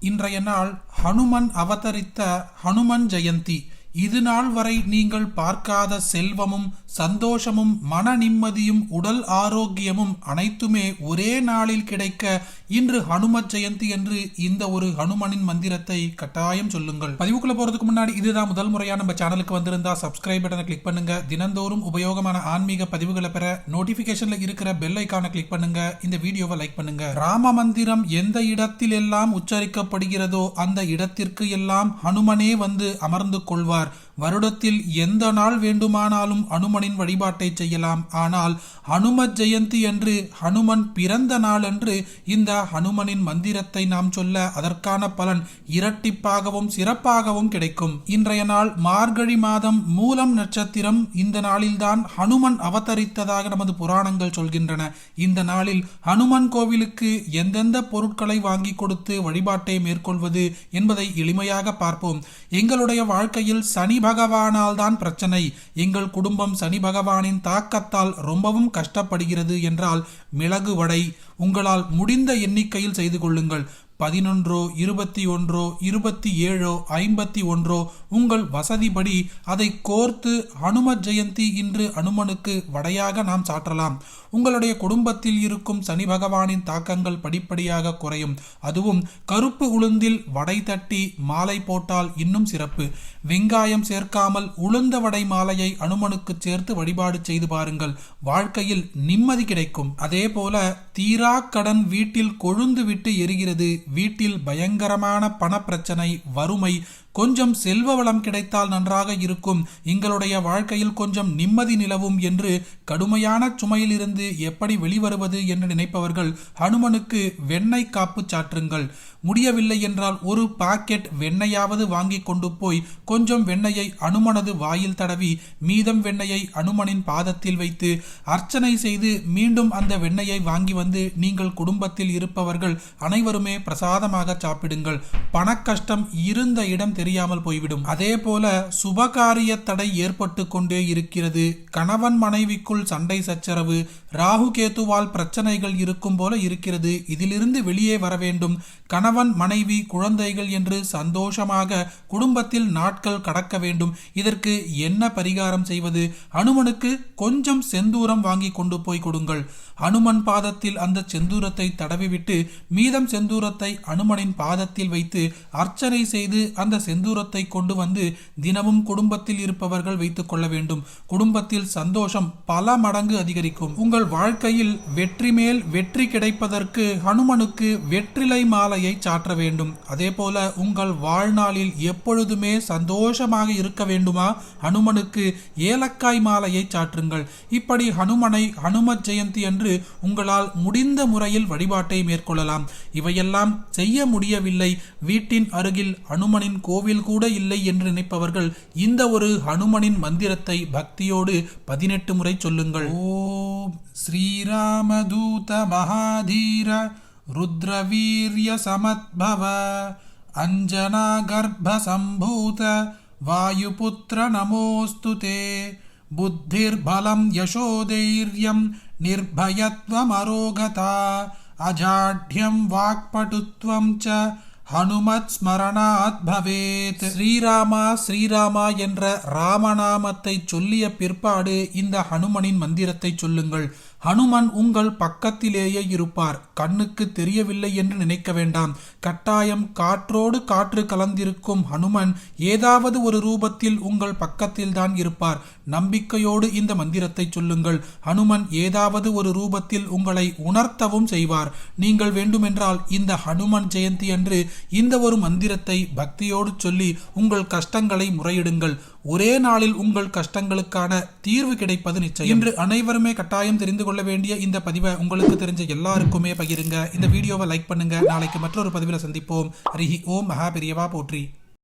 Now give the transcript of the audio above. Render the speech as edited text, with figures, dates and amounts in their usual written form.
இன்றைய நாள் ஹனுமன் அவதரித்த ஹனுமன் ஜெயந்தி. இது நாள் வரை நீங்கள் பார்க்காத செல்வமும் சந்தோஷமும் மன நிம்மதியும் உடல் ஆரோக்கியமும் அனைத்துமே ஒரே நாளில் கிடைக்க இன்று ஹனுமத் ஜெயந்தி என்று இந்த ஒரு ஹனுமனின் மந்திரத்தை கட்டாயம் சொல்லுங்கள். பதிவுக்குள்ள போறதுக்கு முன்னாடி இதுதான் முதல் முறையா நம்ம சேனலுக்கு வந்திருந்தா சப்ஸ்கிரைப் பட்டனை கிளிக் பண்ணுங்க. தினந்தோறும் உபயோகமான ஆன்மீக பதிவுகளை பெற நோட்டிபிகேஷன்ல இருக்கிற பெல் ஐக்கானை கிளிக் பண்ணுங்க. இந்த வீடியோவை லைக் பண்ணுங்க. ராம மந்திரம் எந்த இடத்தில் எல்லாம் உச்சரிக்கப்படுகிறதோ அந்த இடத்திற்கு எல்லாம் ஹனுமனே வந்து அமர்ந்து கொள்வார். வருடத்தில் எந்த நாள் வேண்டுமானாலும் ஹனுமனின் வழிபாட்டை செய்யலாம். ஆனால் ஹனுமத் ஜெயந்தி என்று ஹனுமன் பிறந்த நாள் என்று இந்த ஹனுமனின் மந்திரத்தை நாம் சொல்ல அதற்கான பலன் இரட்டிப்பாகவும் சிறப்பாகவும் கிடைக்கும். இன்றைய நாள் மார்கழி மாதம் மூலம் நட்சத்திரம். இந்த நாளில்தான் ஹனுமன் அவதரித்ததாக நமது புராணங்கள் சொல்கின்றன. இந்த நாளில் ஹனுமன் கோவிலுக்கு எந்தெந்த பொருட்களை வாங்கி கொடுத்து வழிபாட்டை மேற்கொள்வது என்பதை எளிமையாக பார்ப்போம். எங்களுடைய வாழ்க்கையில் சனி பகவானால் தான் பிரச்சனை, எங்கள் குடும்பம் சனி பகவானின் தாக்கத்தால் ரொம்பவும் கஷ்டப்படுகிறது என்றால் மிளகு வடை உங்களால் முடிந்த எண்ணிக்கையில் செய்து கொள்ளுங்கள். 11, 21, 27, 51 உங்கள் வசதிப்படி அதை கோர்த்து ஹனுமத் ஜெயந்தி இன்று ஹனுமனுக்கு வடையாக நாம் சாற்றலாம். உங்களுடைய குடும்பத்தில் இருக்கும் சனி பகவானின் தாக்கங்கள் படிப்படியாக குறையும். அதுவும் கருப்பு உளுந்தில் வடை தட்டி மாலை போட்டால் இன்னும் சிறப்பு. வெங்காயம் சேர்க்காமல் உளுந்த வடை மாலையை ஹனுமனுக்கு சேர்த்து வழிபாடு செய்து பாருங்கள். வாழ்க்கையில் நிம்மதி கிடைக்கும். அதே போல தீரா கடன் வீட்டில் கொழுந்து விட்டு எரிகிறது, வீட்டில் பயங்கரமான பண பிரச்சனை, வறுமை, கொஞ்சம் செல்வ வளம் கிடைத்தால் நன்றாக இருக்கும், எங்களுடைய வாழ்க்கையில் கொஞ்சம் நிம்மதி நிலவும் என்று கடுமையான சுமையிலிருந்து எப்படி வெளிவருவது என்று நினைப்பவர்கள் ஹனுமனுக்கு வெண்ணெய் காப்பு சாற்றுங்கள். முடியவில்லை என்றால் ஒரு பாக்கெட் வெண்ணெயாவது வாங்கி கொண்டு போய் கொஞ்சம் வெண்ணெயை அனுமனது வாயில் தடவி மீதம் வெண்ணெயை அனுமனின் பாதத்தில் வைத்து அர்ச்சனை செய்து மீண்டும் அந்த வெண்ணெயை வாங்கி வந்து நீங்கள் குடும்பத்தில் இருப்பவர்கள் அனைவருமே பிரசாதமாக சாப்பிடுங்கள். பணக்கஷ்டம் இருந்த இடம் தெரியாமல் போய்விடும். அதே போல சுபகாரிய தடை ஏற்பட்டு கொண்டே இருக்கிறது. கணவன் மனைவிக்குள் சண்டை சச்சரவு, ராகு கேத்துவால் பிரச்சனைகள் இருக்கும் போல இருக்கிறது. இதிலிருந்து வெளியே வர வேண்டும். கணவன் மனைவி குழந்தைகள் என்று சந்தோஷமாக குடும்பத்தில் நாட்கள் கடக்க வேண்டும். இதற்கு என்ன பரிகாரம் செய்வது? ஹனுமனுக்கு கொஞ்சம் செந்தூரம் வாங்கி கொண்டு போய் கொடுங்கள். ஹனுமன் பாதத்தில் அந்த செந்தூரத்தை தடவிவிட்டு மீதம் செந்தூரத்தை ஹனுமனின் பாதத்தில் வைத்து அர்ச்சனை செய்து அந்த செந்தூரத்தை கொண்டு வந்து தினமும் குடும்பத்தில் இருப்பவர்கள் வைத்துக் கொள்ள வேண்டும். குடும்பத்தில் சந்தோஷம் பல மடங்கு அதிகரிக்கும். உங்கள் வாழ்க்கையில் வெற்றி மேல் வெற்றி கிடைப்பதற்கு ஹனுமனுக்கு வெற்றிலை மாலையை சாற்ற வேண்டும். அதே போல உங்கள் வாழ்நாளில் எப்பொழுதுமே சந்தோஷமாக இருக்க வேண்டுமா? ஹனுமனுக்கு ஏலக்காய் மாலையை சாற்றுங்கள். இப்படி ஹனுமனை ஹனுமத் ஜெயந்தி என்று உங்களால் முடிந்த முறையில் வழிபாட்டை மேற்கொள்ளலாம். இவையெல்லாம் செய்ய முடியவில்லை, வீட்டின் அருகில் ஹனுமனின் கோவில் கூட இல்லை என்று நினைப்பவர்கள் இந்த ஒரு ஹனுமனின் மந்திரத்தை பக்தியோடு 18 முறை சொல்லுங்கள். ஓம் ஸ்ரீராமதூத மகாதீர ருத்ரவீர்ய சமத்பவ அஞ்சனா கர்ப்ப சம்பூத வாயுபுத்திர நமோஸ்துதே புத்திர்பலம் யசோதைர்யம் நிர்பயத்வமரோகதா அஜாட்யம் வாக்படுத்வம் ச ஹனுமத் ஸ்மரணாத் பவேத். ஸ்ரீராமா ஸ்ரீராமா என்ற ராமநாமத்தை சொல்லிய பிற்பாடு இந்த ஹனுமனின் மந்திரத்தை சொல்லுங்கள். ஹனுமன் உங்கள் பக்கத்திலேயே இருப்பார். கண்ணுக்கு தெரியவில்லை என்று நினைக்க வேண்டாம். கட்டாயம் காற்றோடு காற்று கலந்திருக்கும் ஹனுமன் ஏதாவது ஒரு ரூபத்தில் உங்கள் பக்கத்தில் தான் இருப்பார். நம்பிக்கையோடு இந்த மந்திரத்தை சொல்லுங்கள். ஹனுமன் ஏதாவது ஒரு ரூபத்தில் உங்களை உணர்த்தவும் செய்வார். நீங்கள் வேண்டுமென்றால் இந்த ஹனுமன் ஜெயந்தி அன்று இந்த ஒரு மந்திரத்தை பக்தியோடு சொல்லி உங்கள் கஷ்டங்களை முறையிடுங்கள். ஒரே நாளில் உங்கள் கஷ்டங்களுக்கான தீர்வு கிடைப்பது நிச்சயம். இன்று அனைவருமே கட்டாயம் தெரிந்து கொள்ள வேண்டிய இந்த பதிவை உங்களுக்கு தெரிஞ்ச எல்லாருக்குமே பகிருங்க. இந்த வீடியோவை லைக் பண்ணுங்க. நாளைக்கு மற்றொரு பதிவில் சந்திப்போம். ஹரி ஓம் மகா பெரியவா போற்றி.